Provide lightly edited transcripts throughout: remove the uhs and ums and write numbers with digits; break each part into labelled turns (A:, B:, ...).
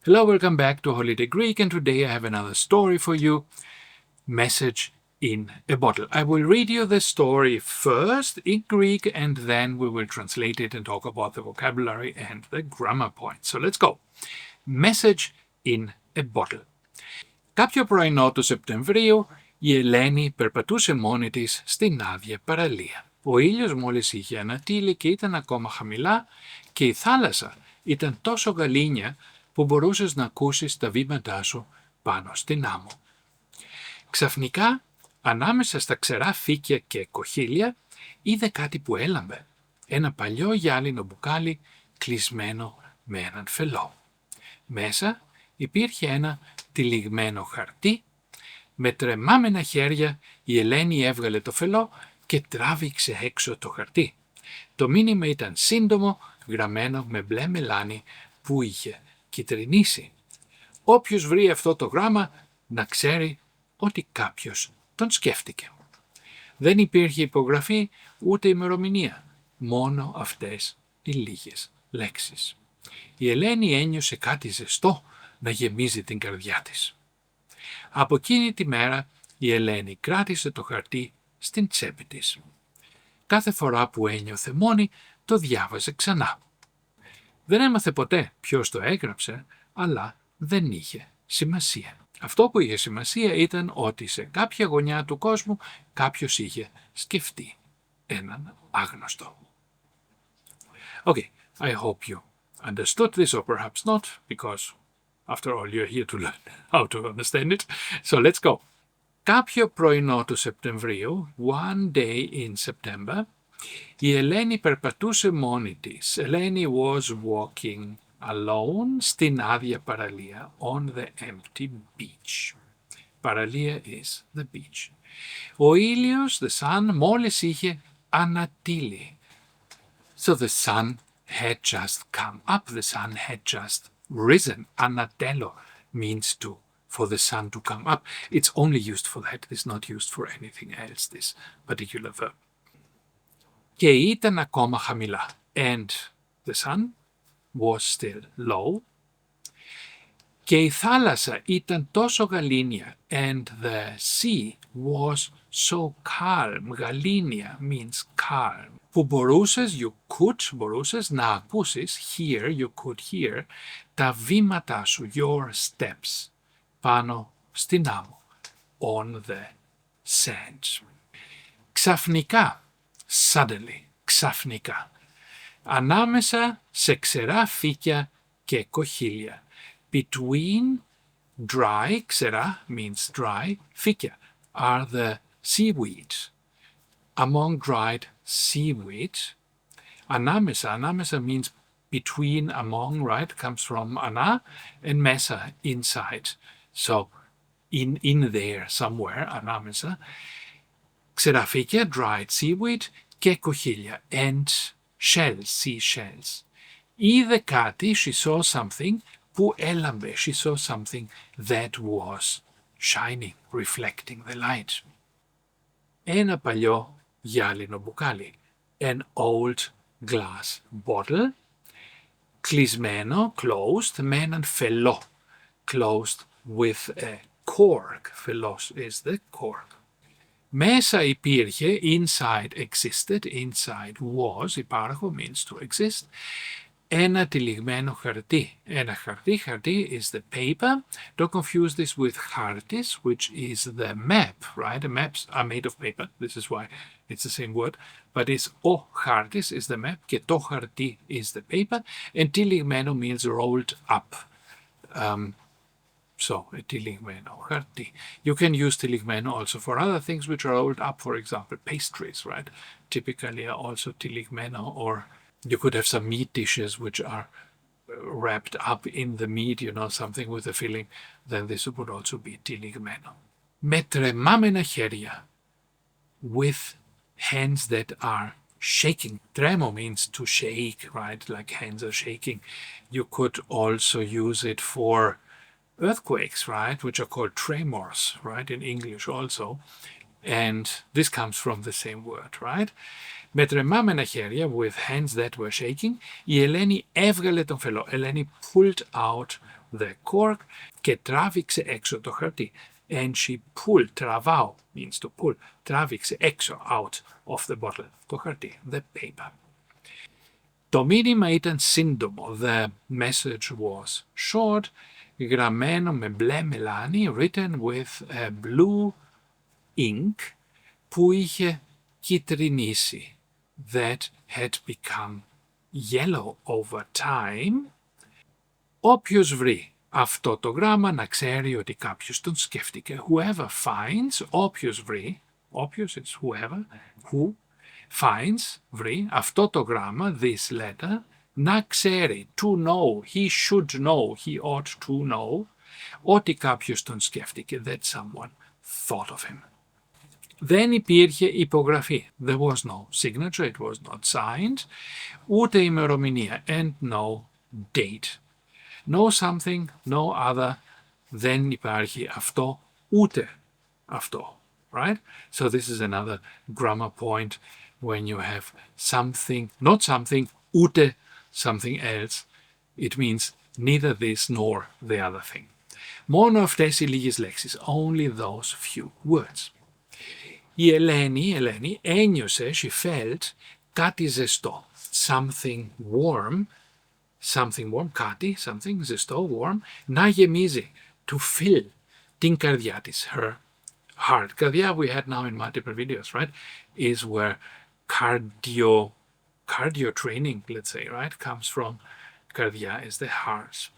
A: Hello, welcome back to Holiday Greek, and today I have another story for you, Message in a Bottle. I will read you the story first in Greek, and then we will translate it and talk about the vocabulary and the grammar points. So let's go. Message in a Bottle. Κάποιο πρωινό του Σεπτεμβρίου, η Ελένη περπατούσε μόνη της στην άδεια παραλία. Ο ήλιος μόλις είχε ανατείλει και ήταν ακόμα χαμηλά και η θάλασσα ήταν τόσο γαλήνια που μπορούσες να ακούσεις τα βήματά σου πάνω στην άμμο. Ξαφνικά, ανάμεσα στα ξερά φύκια και κοχύλια, είδε κάτι που έλαμπε. Ένα παλιό γυάλινο μπουκάλι κλεισμένο με έναν φελό. Μέσα υπήρχε ένα τυλιγμένο χαρτί. Με τρεμάμενα χέρια η Ελένη έβγαλε το φελό και τράβηξε έξω το χαρτί. Το μήνυμα ήταν σύντομο, γραμμένο με μπλε μελάνι που είχε κυτρινήσει. Όποιος βρει αυτό το γράμμα να ξέρει ότι κάποιος τον σκέφτηκε. Δεν υπήρχε υπογραφή ούτε ημερομηνία, μόνο αυτές οι λίγες λέξεις. Η Ελένη ένιωσε κάτι ζεστό να γεμίζει την καρδιά της. Από εκείνη τη μέρα η Ελένη κράτησε το χαρτί στην τσέπη της. Κάθε φορά που ένιωθε μόνη το διάβαζε ξανά. Δεν έμαθε ποτέ ποιος το έγραψε, αλλά δεν είχε σημασία. Αυτό που είχε σημασία ήταν ότι σε κάποια γωνιά του κόσμου κάποιος είχε σκεφτεί έναν άγνωστο. Okay, I hope you understood this, or perhaps not, because after all you're here to learn how to understand it. So let's go. Κάποιο πρωινό του Σεπτεμβρίου, one day in September, η Ελένη περπατούσε μόνη της. Ελένη was walking alone στην άδεια παραλία, on the empty beach. Παραλία is the beach. Ο ήλιος, the sun, μόλις είχε ανατείλει. So the sun had just come up, the sun had just risen. Anatello means for the sun to come up. It's only used for that. It's not used for anything else, this particular verb. Και ήταν ακόμα χαμηλά. And the sun was still low. Και η θάλασσα ήταν τόσο γαλήνια. And the sea was so calm. Γαλήνια means calm. Που μπορούσες, μπορούσες να ακούσεις, you could hear, τα βήματά σου, your steps, πάνω στην άμμο, on the sand. Ξαφνικά, suddenly, ξαφνικά, ανάμεσα σε ξερά φύκια και κοχύλια. Between dry, ξερά means dry, φύκια are the seaweed. Among dried seaweed, anamesa means between, among, right, comes from ana, and mesa, inside. So, in there somewhere, anamesa. Xerafícia, dried seaweed, και κοχύλια, and shells, seashells. Είδε κάτι, she saw something, που έλαμπε, she saw something that was shining, reflecting the light. Ένα παλιό γυάλινο μπουκάλι, an old glass bottle, κλεισμένο, closed, με έναν φελό, closed with a cork, φελός is the cork. Μέσα υπήρχε, inside existed, inside was, υπάρχω means to exist, ένα τυλιγμένο χαρτί. Ένα χαρτί is the paper. Don't confuse this with χάρτης, which is the map, right? The maps are made of paper. This is why it's the same word. But it's ο χάρτης is the map, και το χαρτί is the paper, and τυλιγμένο means rolled up. So, τυλιγμένο χαρτί. You can use τυλιγμένο also for other things which are rolled up, for example, pastries, right? Typically are also τυλιγμένο, or you could have some meat dishes which are wrapped up in the meat, something with a filling, then this would also be τυλιγμένο. Με τρεμάμενα χέρια, with hands that are shaking. Tremo means to shake, right? Like hands are shaking. You could also use it for earthquakes, right? Which are called tremors, right? In English also. And this comes from the same word, right? Με τρεμάμενα χέρια, with hands that were shaking, η Ελένη έβγαλε τον φελό. Ελένη pulled out the cork, και τράβηξε έξω το χαρτί. And she pulled, travau means to pull, τράβηξε έξω, out of the bottle, το χαρτί, the paper. Το μήνυμα ήταν σύντομο. The message was short, γραμμένο με μπλε μελάνι, written with a blue ink, που είχε κυτρινήσει, that had become yellow over time. Όποιος βρει αυτό το γράμμα να ξέρει ότι κάποιος τον σκέφτηκε. Whoever finds, όποιος βρει, όποιος is whoever, who finds, βρει αυτό το γράμμα, this letter, να ξέρει, to know, he should know, he ought to know, ότι κάποιος τον σκέφτηκε, that someone thought of him. Δεν υπήρχε υπογραφή. There was no signature, it was not signed, ούτε ημερομηνία, and no date. No something, no other, δεν υπάρχει αυτό, ούτε αυτό, right? So this is another grammar point when you have something, not something, ούτε something else. It means neither this nor the other thing. Μόνο αυτές οι λίγες λέξεις, only those few words. Η Ελένη ένιωσε, she felt, κάτι ζεστό, something warm, κάτι, something ζεστό, warm, να γεμίζει, to fill, την καρδιά της, her heart. Καρδιά we had now in multiple videos, right, is where cardio training, let's say, right, comes from. Καρδιά is the heart.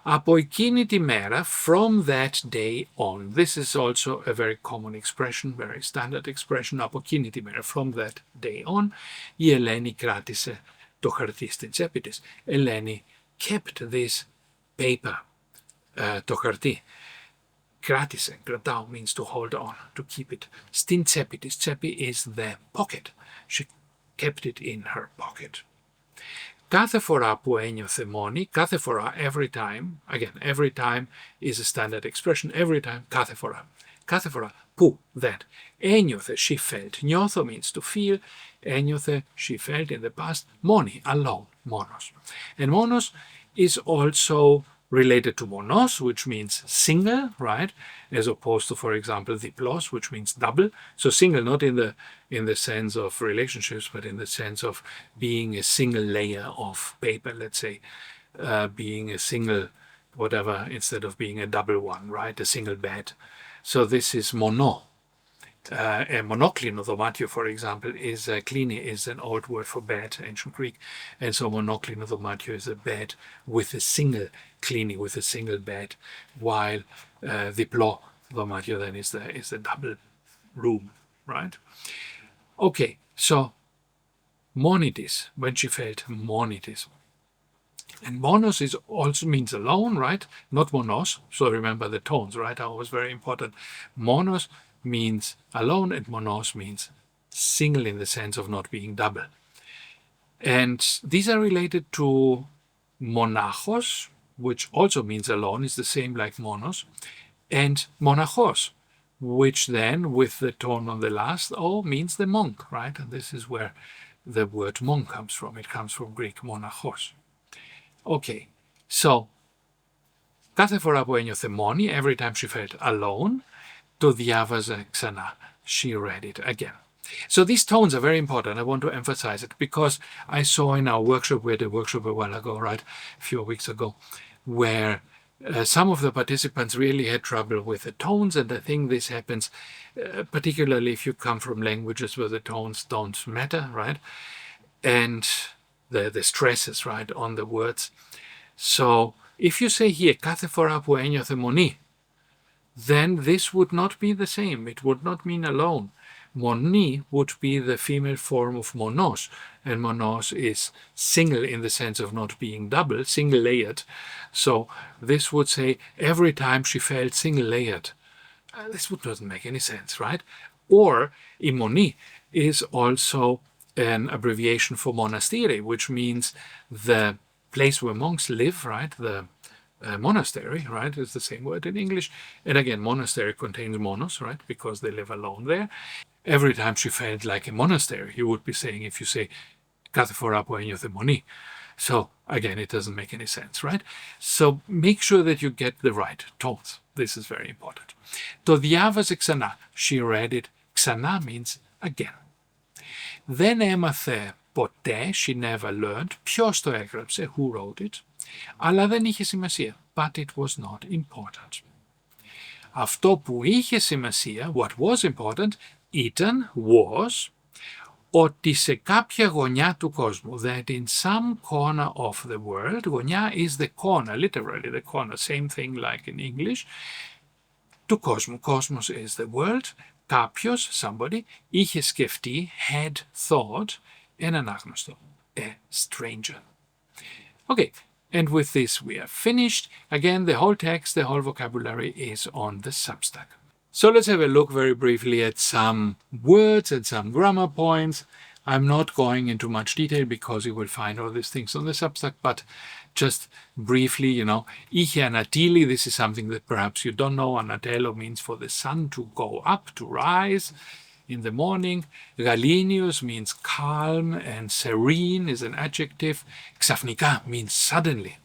A: Από εκείνη τη μέρα, from that day on. This is also a very common expression, very standard expression. Από εκείνη τη μέρα, from that day on, η Ελένη κράτησε το χαρτί στην τσέπη της. Ελένη kept this paper, το χαρτί. Κράτησε, κρατάω means to hold on, to keep it. Στην τσέπη της. Τσέπη is the pocket. She kept it in her pocket. Κάθε φορά που ένιωθε μόνη, κάθε φορά, every time, again, every time is a standard expression, every time, κάθε φορά. Κάθε φορά που, that, ένιωθε, she felt, νιώθω means to feel, ένιωθε, she felt in the past, μόνη, alone, μόνος. And μόνος is also related to monos, which means single, right, as opposed to, for example, diplos, which means double. So single, not in the sense of relationships, but in the sense of being a single layer of paper, let's say, being a single whatever instead of being a double one, right, a single bed. So this is mono. A monoclino domatio, for example, is klini is an old word for bed, ancient Greek, and so monoclino domatio is a bed with a single klini, with a single bed, while diplo domatio then is the double room, right? Okay, so monitis, when she felt monitis. And monos is also means alone, right? Not monos. So remember the tones, right? Always very important. Monos means alone, and monos means single in the sense of not being double. And these are related to monachos, which also means alone, is the same like monos, and monachos, which then, with the tone on the last O, means the monk, right? And this is where the word monk comes from. It comes from Greek monachos. Okay, so κάθε φορά που ένιωθε μόνη, every time she felt alone, το διάβαζε ξανά. She read it again. So these tones are very important. I want to emphasize it because I saw in our workshop, we had a workshop a while ago, right, a few weeks ago, where some of the participants really had trouble with the tones, and I think this happens particularly if you come from languages where the tones don't matter, right, and the stresses, right, on the words. So if you say here, κάθε φορά που ένιωθε μονή, then this would not be the same. It would not mean alone. Moni would be the female form of monos, and monos is single in the sense of not being double, single layered. So this would say every time she felt single layered. This doesn't make any sense, right? Or imoni is also an abbreviation for monastery, which means the place where monks live, right? The monastery, right, is the same word in English. And again, monastery contains monos, right, because they live alone there. Every time she felt like a monastery, you would be saying, if you say κάθε φορά που ένιωθε μονή, So again, it doesn't make any sense, right? So make sure that you get the right tones. This is very important. To διάβασε ξανά. She read it. Ξανά means again. Δεν έμαθε ποτέ, she never learned. Ποιος το έγραψε, who wrote it. Αλλά δεν είχε σημασία. But it was not important. Αυτό που είχε σημασία, what was important, ήταν, was, ότι σε κάποια γωνιά του κόσμου, that in some corner of the world, γωνιά is the corner, literally the corner, same thing like in English, του κόσμου, cosmos is the world, κάποιος, somebody, είχε σκεφτεί, had thought, έναν άγνωστο, a stranger. Okay, and with this we are finished. Again, the whole text, the whole vocabulary is on the Substack. So let's have a look very briefly at some words and some grammar points. I'm not going into much detail because you will find all these things on the Substack, but just briefly, Είχε ανατήλει, this is something that perhaps you don't know. Anatelo means for the sun to go up, to rise in the morning. Γαλήνιος means calm, and serene is an adjective. Ξαφνικά means suddenly.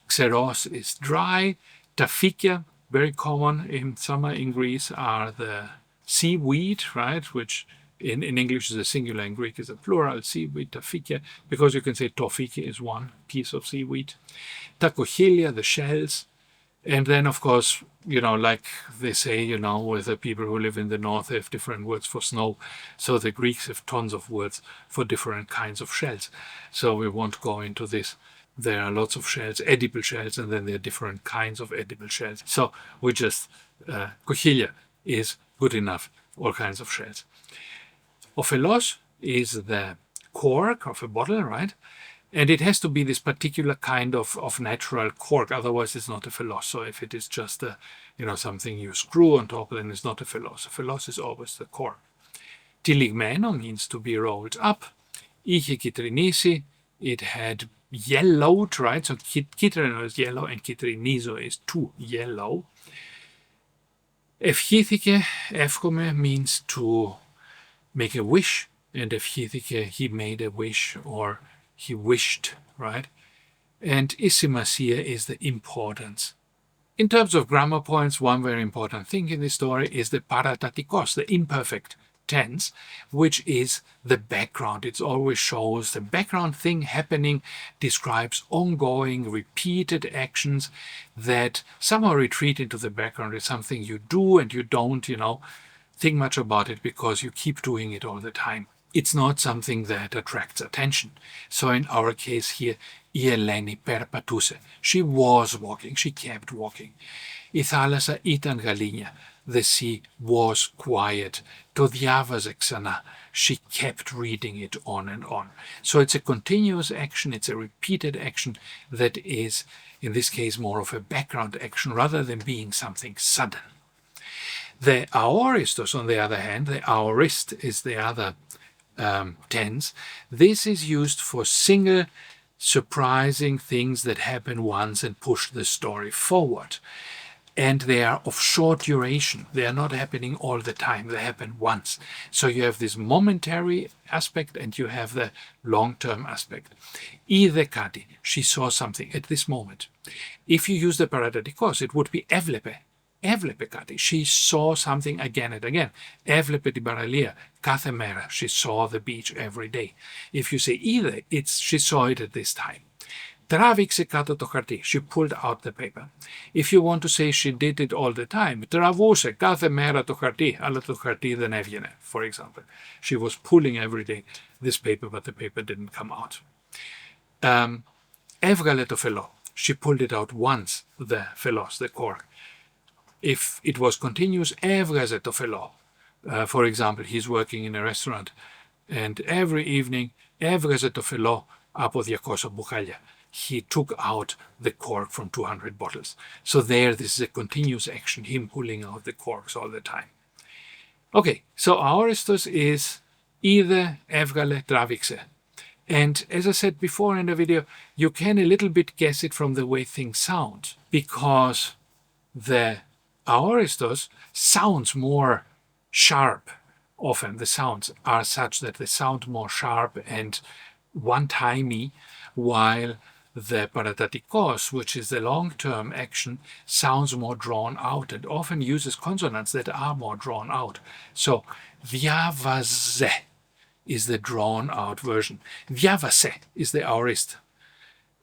A: Xeros is dry. Tafikia, very common in summer in Greece, are the seaweed, right? Which in English is a singular, in Greek is a plural, seaweed, tafikia, because you can say tofiki is one piece of seaweed. Ta kochilia, the shells. And then, of course, like they say, with the people who live in the north, they have different words for snow. So the Greeks have tons of words for different kinds of shells. So we won't go into this. There are lots of shells, edible shells, and then there are different kinds of edible shells. So we just, kochilia is good enough, all kinds of shells. Ophelos is the cork of a bottle, right? And it has to be this particular kind of natural cork, otherwise it's not a phelos. So if it is just something you screw on top, then it's not a phelos. A phelos is always the cork. Tiligmeno means to be rolled up. Είχε kitrinisi, it had yellowed, right? So kitrino is yellow and kitrinizo is to yellow. Ευχήθηκε, εύχομαι, means to make a wish, and ευχήθηκε, he made a wish or he wished, right? And η σημασία is the importance. In terms of grammar points, one very important thing in this story is the paratatikos, the imperfect tense, which is the background. It always shows the background thing happening, describes ongoing, repeated actions that somehow retreat into the background. It's something you do and you don't, think much about it because you keep doing it all the time. It's not something that attracts attention. So in our case here, η Ελένη περπατούσε. She was walking, she kept walking. Η θάλασσα ήταν γαλήνια. The sea was quiet. Το διάβαζε ξανά. She kept reading it on and on. So it's a continuous action, it's a repeated action that is, in this case, more of a background action rather than being something sudden. The aoristos, on the other hand, the aorist is the other tense. This is used for single, surprising things that happen once and push the story forward. And they are of short duration. They are not happening all the time. They happen once. So you have this momentary aspect and you have the long-term aspect. Είδε κάτι. She saw something at this moment. If you use the paratatikos, it would be έβλεπε. Έβλεπε κάτι. She saw something again and again. Έβλεπε την παραλία κάθε μέρα. She saw the beach every day. If you say είδε, it's she saw it at this time. Τράβηξε κάτω το χαρτί. She pulled out the paper. If you want to say she did it all the time, τραβούσε κάθε μέρα το χαρτί, αλλά το χαρτί δεν έβγαινε, for example. She was pulling every day this paper, but the paper didn't come out. Έβγαλε το φελό. She pulled it out once, the phelos, the cork. If it was continuous, έβγαζε το φελό. For example, he's working in a restaurant and every evening έβγαζε το φελό από 200 μπουκάλια. He took out the cork from 200 bottles. So there, this is a continuous action, him pulling out the corks all the time. Okay, so aoristos is είδε, έβγαλε, τράβηξε. And as I said before in the video, you can a little bit guess it from the way things sound, because the aoristos sounds more sharp. Often the sounds are such that they sound more sharp and one-timey, while the paratatikos, which is the long-term action, sounds more drawn out and often uses consonants that are more drawn out. So, διάβαζε is the drawn-out version. Διάβασε is the aorist.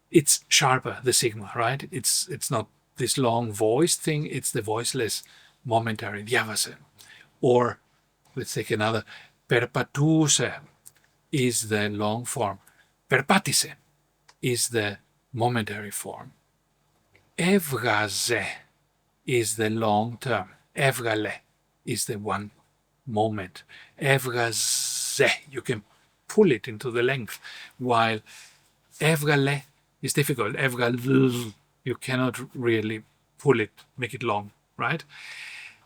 A: It's sharper, the sigma, right? It's not this long voiced thing, it's the voiceless momentary. Διάβασε. Or, let's take another. Περπατούσε is the long form. Περπάτησε is the momentary form. Έβγαζε is the long term. Έβγαλε is the one moment. Έβγαζε, you can pull it into the length, while έβγαλε is difficult. Έβγαλε, you cannot really pull it, make it long, right?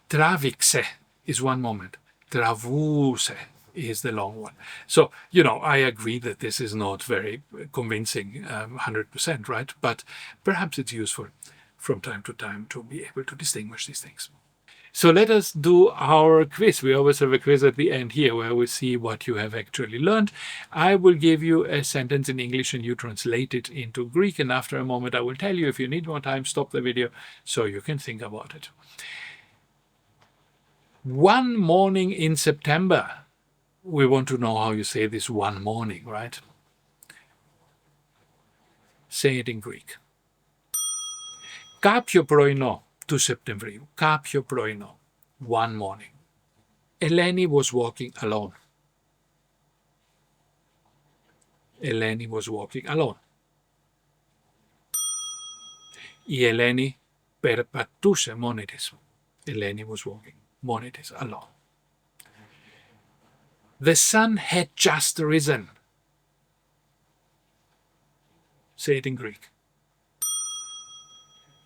A: Τράβηξε is one moment. Τραβούσε is the long one. So, I agree that this is not very convincing 100%, right? But perhaps it's useful from time to time to be able to distinguish these things. So let us do our quiz. We always have a quiz at the end here where we see what you have actually learned. I will give you a sentence in English and you translate it into Greek. And after a moment, I will tell you, if you need more time, stop the video so you can think about it. One morning in September. We want to know how you say this one morning, right? Say it in Greek. Κάποιο πρωινό του Σεπτεμβρίου. Κάποιο πρωινό. One morning. Eleni was walking alone. Eleni was walking alone. Η Ελένη περπατούσε μόνη της. Eleni was walking μόνη της, alone. The sun had just risen. Say it in Greek.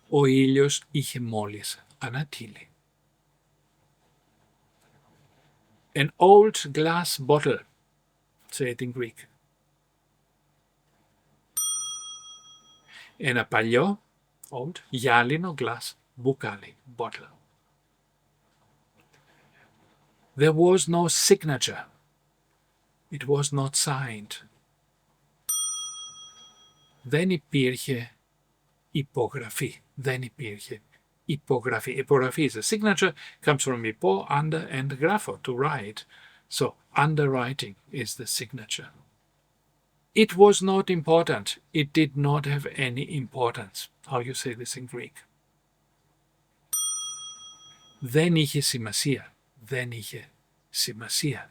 A: Ο ήλιος είχε μόλις ανατείλει. An old glass bottle. Say it in Greek. Ένα παλιό, old, γυάλινο glass, μπουκάλι, bottle. There was no signature. It was not signed. Δεν υπήρχε υπογραφή. Δεν υπήρχε υπογραφή. Υπογραφή is a signature, comes from υπό, under, and grapho, to write. So, underwriting is the signature. It was not important. It did not have any importance. How you say this in Greek? Δεν είχε σημασία. Δεν είχε σημασία.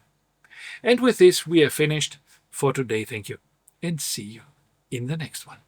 A: And with this, we are finished for today. Thank you, and see you in the next one.